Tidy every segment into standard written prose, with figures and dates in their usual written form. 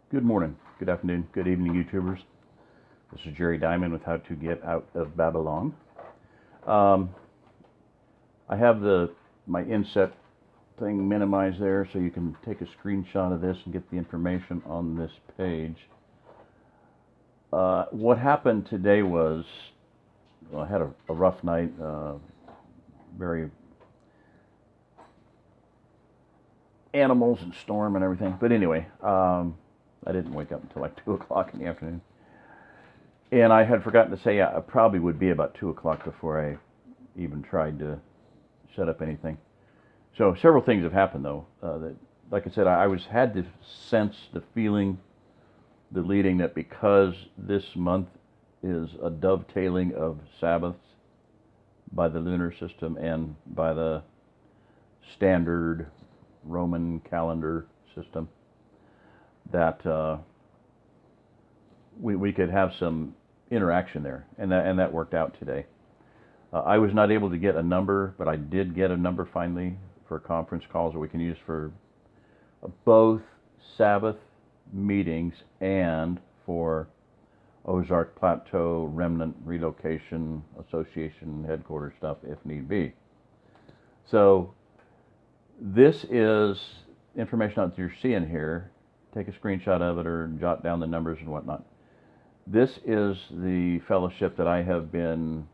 Good morning, good afternoon, good evening, YouTubers. This is Jerry Diamond with How to Get Out of Babylon. I have my inset thing minimized there so you can take a screenshot of this and get the information on this page. What happened today was, I had a rough night, very animals and storm and everything. But anyway, I didn't wake up until like 2 o'clock in the afternoon. And I had forgotten to say I probably would be about 2 o'clock before I even tried to set up anything. So several things have happened though. That, like I said, I had the sense, the feeling, the leading that because this month is a dovetailing of Sabbaths by the lunar system and by the standard Roman calendar system, that we could have some interaction there, and that worked out today. I was not able to get a number, but I did get a number finally for conference calls that we can use for both Sabbath meetings and for Ozark Plateau Remnant Relocation Association headquarters stuff if need be. So this is information that you're seeing here. Take a screenshot of it or jot down the numbers and whatnot. This is the fellowship that I have been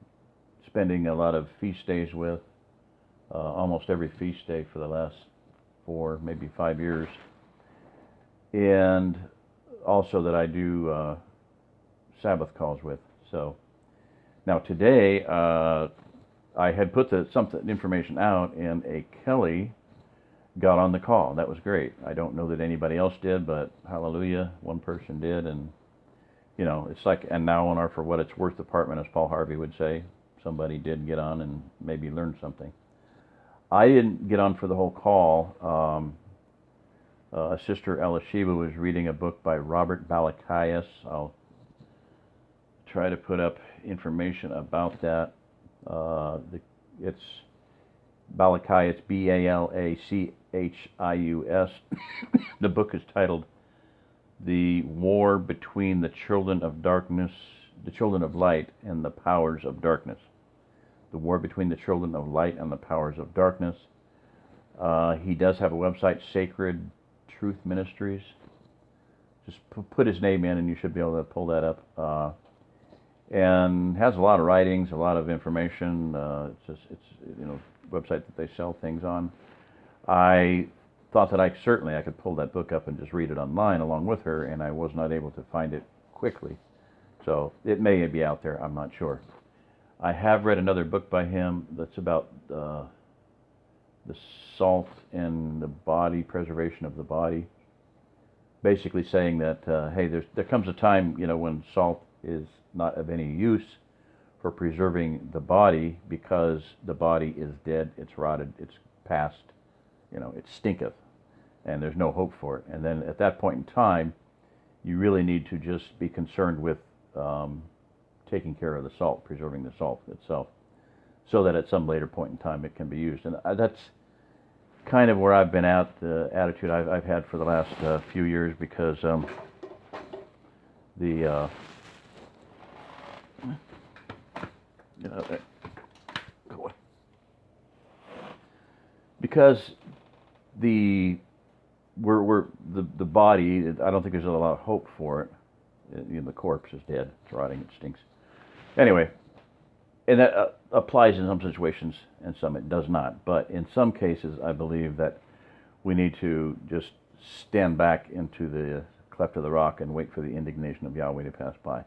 spending a lot of feast days with, almost every feast day for the last 4, maybe 5 years. And also that I do Sabbath calls with. So now today I had put some information out, and a Kelly got on the call. That was great. I don't know that anybody else did, but hallelujah, one person did. And you know, it's like, and now on our for what it's worth department, as Paul Harvey would say, somebody did get on and maybe learn something. I didn't get on for the whole call. Sister Elisheva was reading a book by Robert Balakias. I'll try to put up information about that. It's Balakias, Balachius. The book is titled "The War Between the Children of Darkness, the Children of Light, and the Powers of Darkness." The War Between the Children of Light and the Powers of Darkness. He does have a website, Sacred Truth Ministries. Just put his name in and you should be able to pull that up. And has a lot of writings, a lot of information. It's website that they sell things on. I thought that I could pull that book up and just read it online along with her, and I was not able to find it quickly. So it may be out there, I'm not sure. I have read another book by him that's about the salt in the body, preservation of the body. Basically saying that, hey, there comes a time, when salt is not of any use for preserving the body because the body is dead, it's rotted, it's past, it stinketh, and there's no hope for it. And then at that point in time, you really need to just be concerned with taking care of the salt, preserving the salt itself, so that at some later point in time it can be used. And that's kind of where I've been at, the attitude I've had for the last few years, because because the body, I don't think there's a lot of hope for it. The corpse is dead, it's rotting, it stinks. Anyway, and that applies in some situations, and some it does not. But in some cases, I believe that we need to just stand back into the cleft of the rock and wait for the indignation of Yahweh to pass by.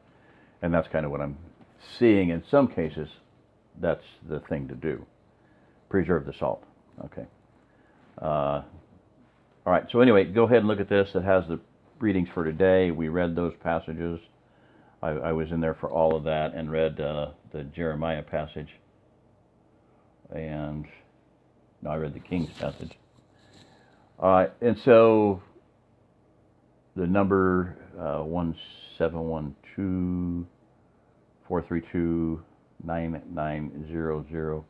And that's kind of what I'm seeing. In some cases, that's the thing to do. Preserve the salt. Okay. All right. So anyway, go ahead and look at this. It has the readings for today. We read those passages. I was in there for all of that and read the Jeremiah passage. And no, I read the King's passage. And so the number 1712-432-9900.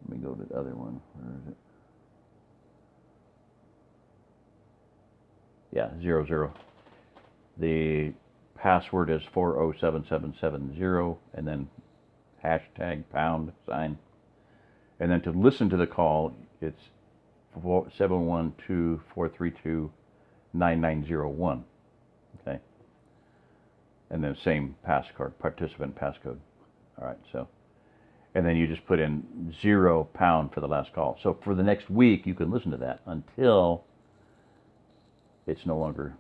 Let me go to the other one. Where is it? Yeah, 00. The password is 407770, and then hashtag pound sign. And then to listen to the call, it's 712-432-9901. Okay. And then same passcode, participant passcode. All right, so. And then you just put in £0 for the last call. So for the next week, you can listen to that until it's no longer,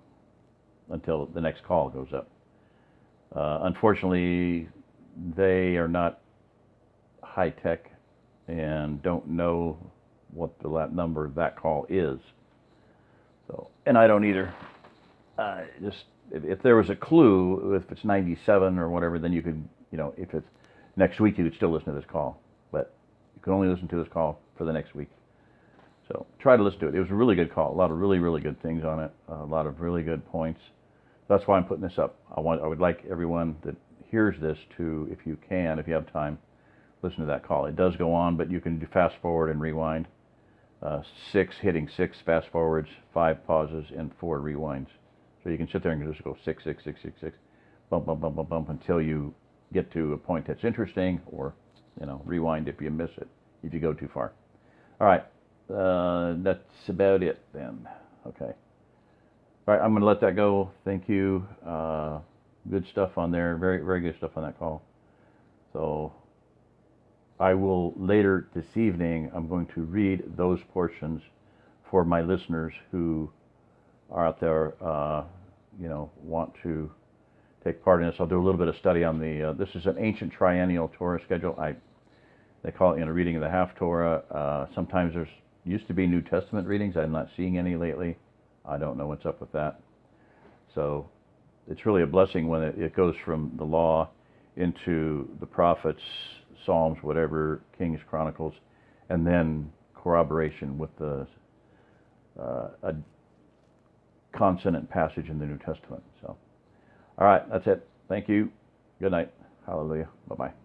until the next call goes up. Unfortunately, they are not high tech and don't know what the number of that call is. So, and I don't either. Just if there was a clue, if it's 97 or whatever, then you could, if it's next week, you could still listen to this call. But you can only listen to this call for the next week. So try to listen to it. It was a really good call. A lot of really, really good things on it. A lot of really good points. That's why I'm putting this up. I would like everyone that hears this to, if you have time, listen to that call. It does go on, but you can do fast forward and rewind. Hitting 6 fast forwards, 5 pauses, and 4 rewinds. So you can sit there and just go 6, 6, 6, 6, 6, bump, bump, bump, bump, bump until you get to a point that's interesting, or rewind if you miss it, if you go too far. All right, that's about it then. Okay. All right, I'm going to let that go. Thank you. Good stuff on there. Very, very good stuff on that call. So I will later this evening, I'm going to read those portions for my listeners who are out there, want to take part in this. I'll do a little bit of study on this is an ancient triennial Torah schedule. They call it, reading of the half Torah. Sometimes there's used to be New Testament readings. I'm not seeing any lately. I don't know what's up with that. So it's really a blessing when it goes from the law into the prophets, Psalms, whatever, Kings, Chronicles, and then corroboration with a consonant passage in the New Testament. So, all right, that's it. Thank you. Good night. Hallelujah. Bye-bye.